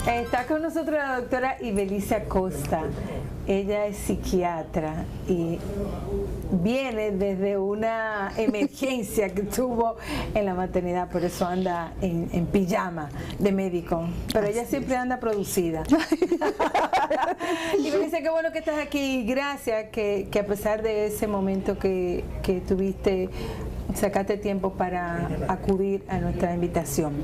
Está con nosotros la doctora Ibelicia Costa. Ella es psiquiatra y viene desde una emergencia que tuvo en la maternidad, por eso anda en pijama de médico, pero ella siempre anda producida. Y me dice qué bueno que estás aquí, gracias, que a pesar de ese momento que tuviste, sacaste tiempo para acudir a nuestra invitación.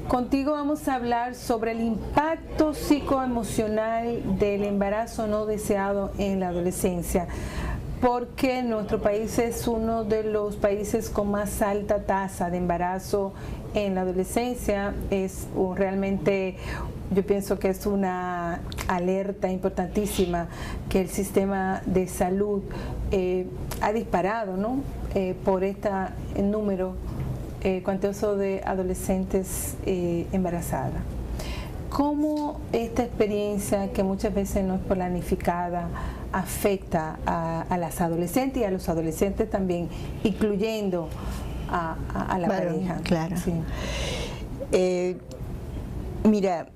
Contigo vamos a hablar sobre el impacto psicoemocional del embarazo no deseado en la adolescencia, porque nuestro país es uno de los países con más alta tasa de embarazo en la adolescencia. Es realmente, yo pienso que es una alerta importantísima que el sistema de salud ha disparado, ¿no? Por este número cuantioso de adolescentes embarazadas. ¿Cómo esta experiencia, que muchas veces no es planificada, afecta a las adolescentes y a los adolescentes también, incluyendo a la pareja? Claro. Sí. Mira,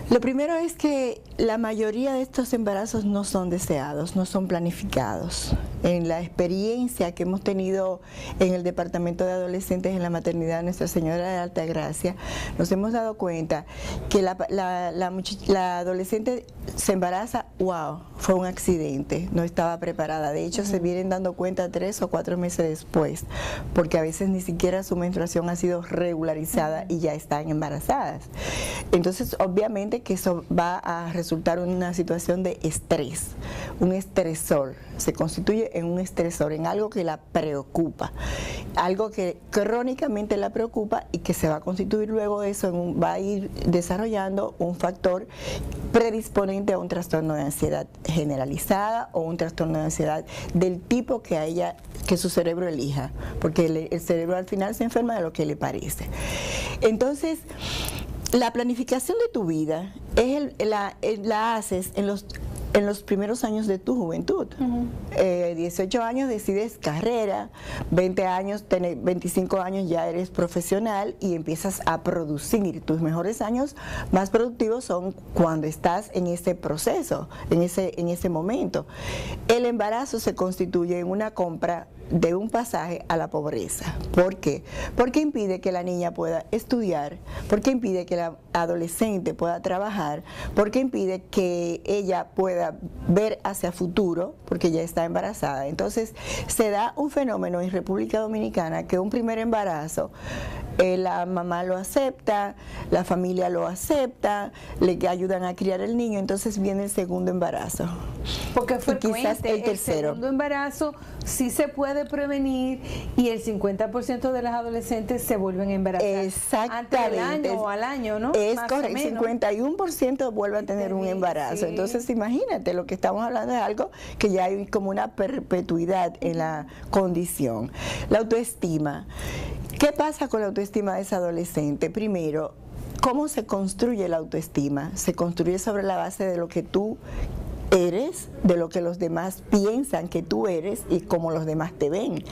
lo primero es que la mayoría de estos embarazos no son deseados, no son planificados. En la experiencia que hemos tenido en el Departamento de Adolescentes en la Maternidad Nuestra Señora de Altagracia, nos hemos dado cuenta que la adolescente se embaraza, wow, fue un accidente, no estaba preparada. De hecho, se vienen dando cuenta 3 o 4 meses después, porque a veces ni siquiera su menstruación ha sido regularizada y ya están embarazadas. Entonces, obviamente que eso va a resultar en una situación de estrés, un estresor, se constituye en un estresor, en algo que la preocupa, algo que crónicamente la preocupa y que se va a constituir luego eso, va a ir desarrollando un factor predisponente a un trastorno de ansiedad generalizada o un trastorno de ansiedad del tipo que su cerebro elija, porque el cerebro al final se enferma de lo que le parece. Entonces, la planificación de tu vida la haces en los primeros años de tu juventud. 18 años decides carrera, 20 años, 25 años ya eres profesional y empiezas a producir. Tus mejores años más productivos son cuando estás en ese proceso, en ese momento. El embarazo se constituye en una compra de un pasaje a la pobreza. ¿Por qué? Porque impide que la niña pueda estudiar, porque impide que la adolescente pueda trabajar, porque impide que ella pueda ver hacia futuro, porque ya está embarazada. Entonces, se da un fenómeno en República Dominicana que un primer embarazo, la mamá lo acepta, la familia lo acepta, le ayudan a criar el niño, entonces viene el segundo embarazo. Porque fue quizás el tercero. El segundo embarazo sí se puede prevenir y el 50% de las adolescentes se vuelven a embarazar. Exactamente. Antes del año o al año, ¿no? Es correcto, el 51% vuelve a tener un embarazo. Sí. Entonces, imagínate, lo que estamos hablando es algo que ya hay como una perpetuidad en la condición. La autoestima. ¿Qué pasa con la autoestima de esa adolescente? Primero, ¿cómo se construye la autoestima? Se construye sobre la base de lo que tú eres, de lo que los demás piensan que tú eres y cómo los demás te ven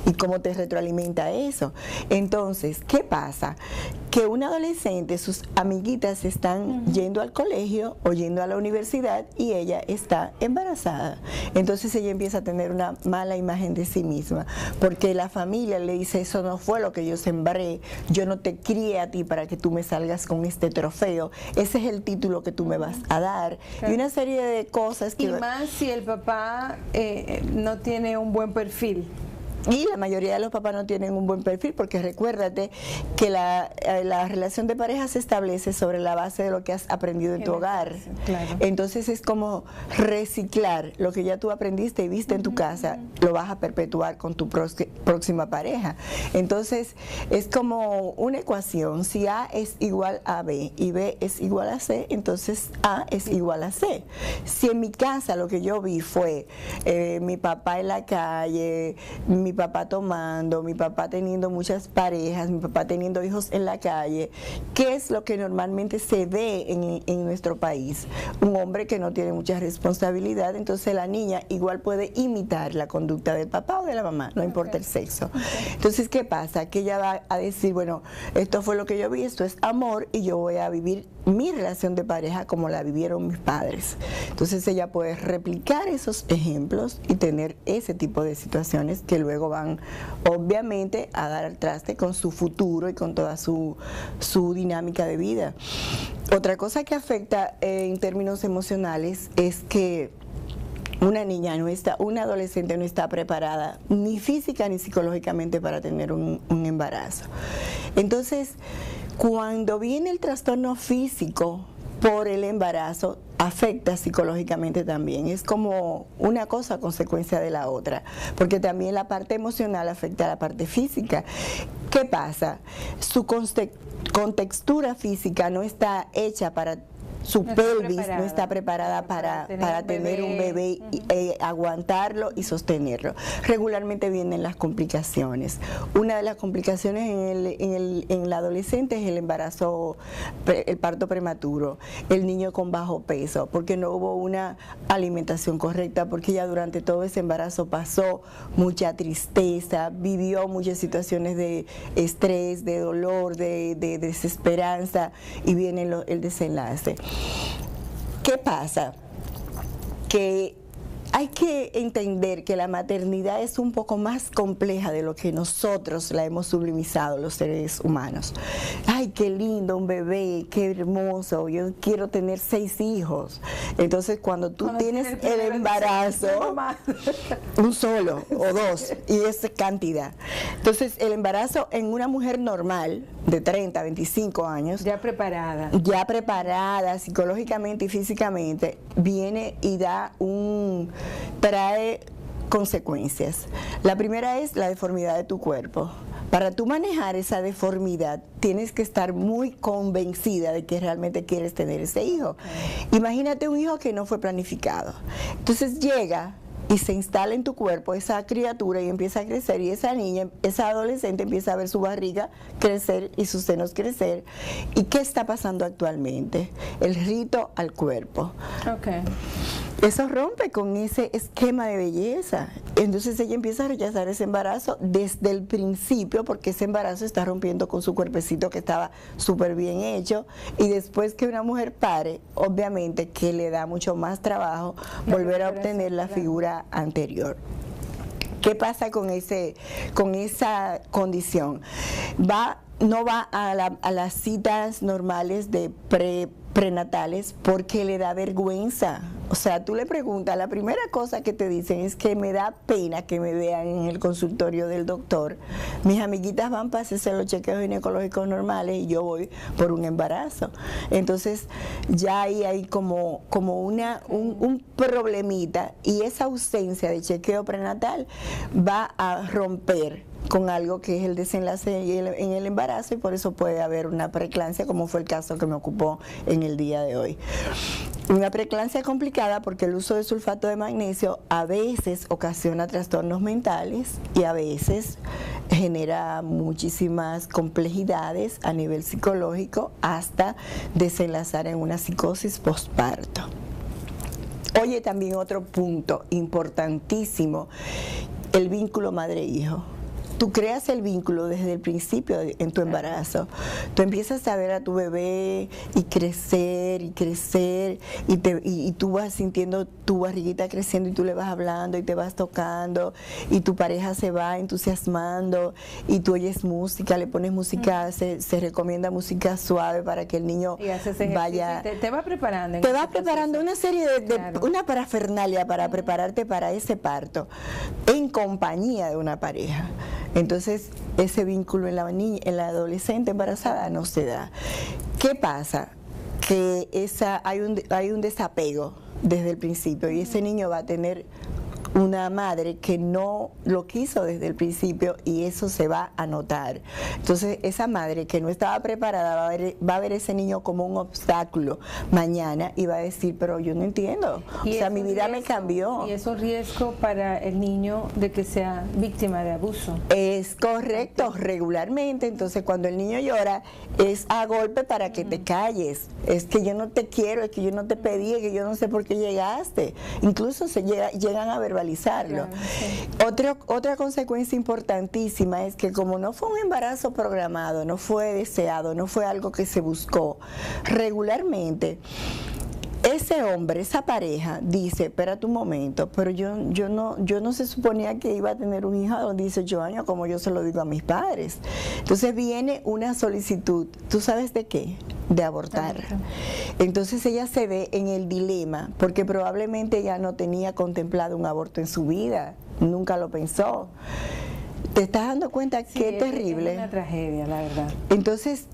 y cómo te retroalimenta eso. Entonces, ¿qué pasa? Que un adolescente, sus amiguitas están yendo al colegio o yendo a la universidad y ella está embarazada. Entonces ella empieza a tener una mala imagen de sí misma, porque la familia le dice, eso no fue lo que yo sembré, yo no te crié a ti para que tú me salgas con este trofeo, ese es el título que tú me vas a dar. Claro. Y una serie de cosas que... Y más si el papá no tiene un buen perfil. Y la mayoría de los papás no tienen un buen perfil, porque recuérdate que la relación de pareja se establece sobre la base de lo que has aprendido en tu hogar. Claro. Entonces es como reciclar lo que ya tú aprendiste y viste en tu casa, lo vas a perpetuar con tu próxima pareja. Entonces es como una ecuación: si A es igual a B y B es igual a C, entonces A es igual a C. Si en mi casa lo que yo vi fue mi papá en la calle, mi papá tomando, mi papá teniendo muchas parejas, mi papá teniendo hijos en la calle, ¿qué es lo que normalmente se ve en nuestro país? Un hombre que no tiene mucha responsabilidad, entonces la niña igual puede imitar la conducta del papá o de la mamá, no importa el sexo. Entonces, ¿qué pasa? Que ella va a decir, bueno, esto fue lo que yo vi, esto es amor y yo voy a vivir mi relación de pareja como la vivieron mis padres. Entonces ella puede replicar esos ejemplos y tener ese tipo de situaciones que luego van obviamente a dar al traste con su futuro y con toda su dinámica de vida. Otra cosa que afecta en términos emocionales es que una adolescente no está preparada ni física ni psicológicamente para tener un embarazo. Entonces, cuando viene el trastorno físico por el embarazo, afecta psicológicamente también. Es como una cosa a consecuencia de la otra, porque también la parte emocional afecta a la parte física. ¿Qué pasa? Su contextura física no está hecha para... Su pelvis no está preparada para tener un bebé, aguantarlo y sostenerlo. Regularmente vienen las complicaciones. Una de las complicaciones en la adolescente es el embarazo, el parto prematuro, el niño con bajo peso, porque no hubo una alimentación correcta, porque ella durante todo ese embarazo pasó mucha tristeza, vivió muchas situaciones de estrés, de dolor, de desesperanza, y viene el desenlace. ¿Qué pasa? Que hay que entender que la maternidad es un poco más compleja de lo que nosotros la hemos sublimizado los seres humanos. Ay, qué lindo un bebé, qué hermoso, yo quiero tener 6 hijos. Entonces cuando tienes el embarazo, un solo o 2, y esa cantidad. Entonces el embarazo en una mujer normal de 30, 25 años, ya preparada psicológicamente y físicamente, viene y trae consecuencias. La primera es la deformidad de tu cuerpo. Para tú manejar esa deformidad, tienes que estar muy convencida de que realmente quieres tener ese hijo. Imagínate un hijo que no fue planificado. Entonces llega y se instala en tu cuerpo esa criatura y empieza a crecer, y esa niña, esa adolescente empieza a ver su barriga crecer y sus senos crecer. ¿Y qué está pasando actualmente? El rito al cuerpo. Okay. Eso rompe con ese esquema de belleza. Entonces ella empieza a rechazar ese embarazo desde el principio, porque ese embarazo está rompiendo con su cuerpecito que estaba súper bien hecho, y después que una mujer pare, obviamente que le da mucho más trabajo volver a obtener la figura anterior. ¿Qué pasa con esa condición? No va a las citas normales de prenatales porque le da vergüenza. O sea, tú le preguntas, la primera cosa que te dicen es que me da pena que me vean en el consultorio del doctor. Mis amiguitas van para hacerse los chequeos ginecológicos normales y yo voy por un embarazo. Entonces ya ahí hay como un problemita, y esa ausencia de chequeo prenatal va a romper con algo que es el desenlace en el embarazo, y por eso puede haber una preeclampsia, como fue el caso que me ocupó en el día de hoy. Una preeclampsia complicada porque el uso de sulfato de magnesio a veces ocasiona trastornos mentales y a veces genera muchísimas complejidades a nivel psicológico, hasta desenlazar en una psicosis postparto. Oye, también otro punto importantísimo, el vínculo madre-hijo. Tú creas el vínculo desde el principio en tu embarazo. Tú empiezas a ver a tu bebé y crecer, y tú vas sintiendo tu barriguita creciendo, y tú le vas hablando y te vas tocando, y tu pareja se va entusiasmando, y tú oyes música, le pones música, se recomienda música suave para que el niño vaya... Te va preparando. Te va preparando una serie una parafernalia para prepararte para ese parto, en compañía de una pareja. Entonces ese vínculo en la adolescente embarazada no se da. ¿Qué pasa? Que hay un desapego desde el principio, y ese niño va a tener una madre que no lo quiso desde el principio, y eso se va a notar. Entonces esa madre que no estaba preparada va a ver ese niño como un obstáculo mañana, y va a decir, pero yo no entiendo, o sea, mi vida me cambió. Y es un riesgo para el niño de que sea víctima de abuso. Es correcto, regularmente. Entonces cuando el niño llora es a golpe para que te calles, es que yo no te quiero, es que yo no te pedí, es que yo no sé por qué llegaste. Incluso llegan a verbalizar normalizarlo. Claro, sí. Otra consecuencia importantísima es que como no fue un embarazo programado, no fue deseado, no fue algo que se buscó, regularmente ese hombre, esa pareja, dice, espérate un momento, pero yo no se suponía que iba a tener un hijo de 18 años como yo se lo digo a mis padres. Entonces viene una solicitud, ¿tú sabes de qué? De abortar. Entonces ella se ve en el dilema, porque probablemente ella no tenía contemplado un aborto en su vida, nunca lo pensó. ¿Te estás dando cuenta qué terrible? Es una tragedia, la verdad. Entonces,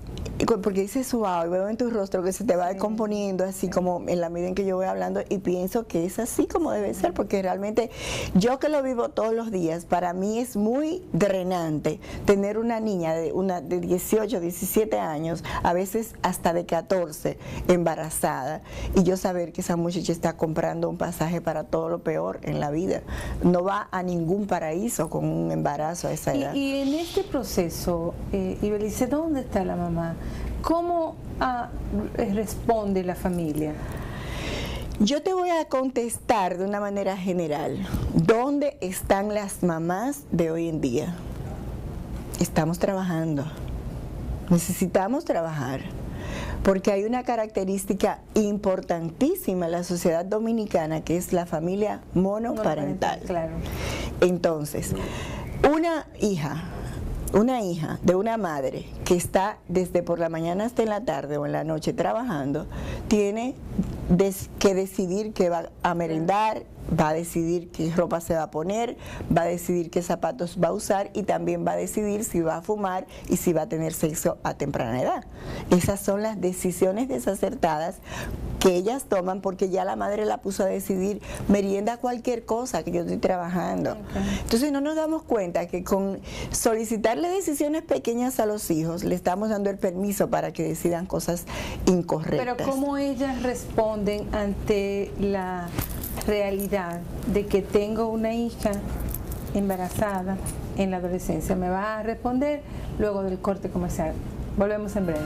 porque dices, wow, y veo en tu rostro que se te va descomponiendo así como en la medida en que yo voy hablando, y pienso que es así como debe ser, porque realmente yo que lo vivo todos los días, para mí es muy drenante tener una niña de 18, 17 años, a veces hasta de 14, embarazada, y yo saber que esa muchacha está comprando un pasaje para todo lo peor en la vida. No va a ningún paraíso con un embarazo a esa edad. Y en este proceso, Ibelice, ¿dónde está la mamá? ¿Cómo responde la familia? Yo te voy a contestar de una manera general. ¿Dónde están las mamás de hoy en día? Estamos trabajando. Necesitamos trabajar. Porque hay una característica importantísima en la sociedad dominicana, que es la familia monoparental. Claro. Entonces, una hija de una madre que está desde por la mañana hasta en la tarde o en la noche trabajando, tiene que decidir qué va a merendar, va a decidir qué ropa se va a poner, va a decidir qué zapatos va a usar, y también va a decidir si va a fumar y si va a tener sexo a temprana edad. Esas son las decisiones desacertadas que ellas toman, porque ya la madre la puso a decidir, merienda cualquier cosa que yo estoy trabajando. Okay. Entonces no nos damos cuenta que con solicitarle decisiones pequeñas a los hijos, le estamos dando el permiso para que decidan cosas incorrectas. Pero ¿cómo ellas responden ante la realidad de que tengo una hija embarazada en la adolescencia? Me va a responder luego del corte comercial. Volvemos en breve.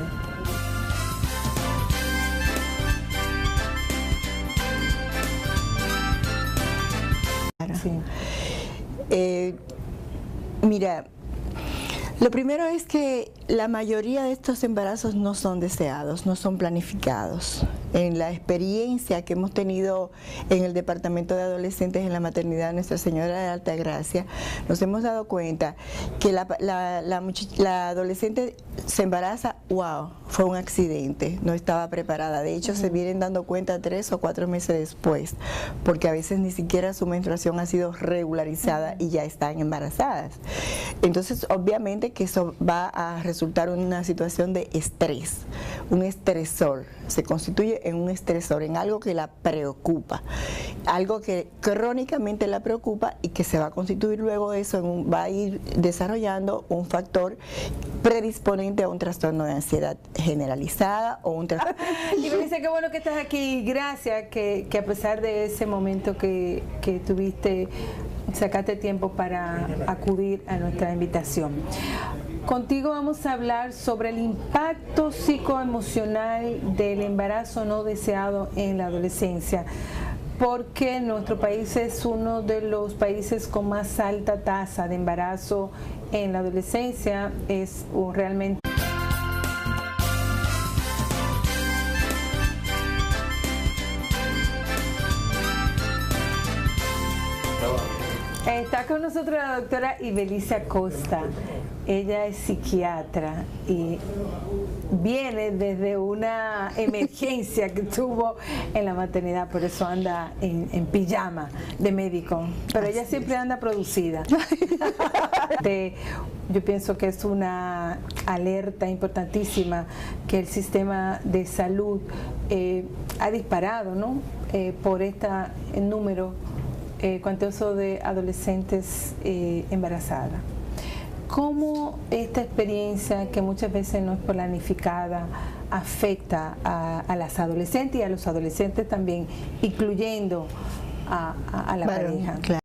Sí. Mira, lo primero es que la mayoría de estos embarazos no son deseados, no son planificados. En la experiencia que hemos tenido en el Departamento de Adolescentes en la Maternidad Nuestra Señora de Altagracia, nos hemos dado cuenta que la adolescente se embaraza, wow, fue un accidente, no estaba preparada. De hecho, se vienen dando cuenta 3 o 4 meses después, porque a veces ni siquiera su menstruación ha sido regularizada y ya están embarazadas. Entonces, obviamente que eso va a resultar en una situación de estrés, un estresor. Se constituye en un estresor, en algo que la preocupa, algo que crónicamente la preocupa, y que se va a constituir luego de eso, va a ir desarrollando un factor predisponente a un trastorno de ansiedad generalizada o un trastorno. Y me dice qué bueno que estás aquí, gracias, que a pesar de ese momento que tuviste, sacaste tiempo para acudir a nuestra invitación. Contigo vamos a hablar sobre el impacto psicoemocional del embarazo no deseado en la adolescencia, porque nuestro país es uno de los países con más alta tasa de embarazo en la adolescencia. Es realmente... Está con nosotros la doctora Ibelice Acosta. Ella es psiquiatra y viene desde una emergencia que tuvo en la maternidad, por eso anda en pijama de médico, pero ella siempre anda producida. Yo pienso que es una alerta importantísima que el sistema de salud ha disparado, ¿no? Por este número cuantioso de adolescentes embarazadas. ¿Cómo esta experiencia, que muchas veces no es planificada, afecta a las adolescentes y a los adolescentes también, incluyendo a la pareja? Claro.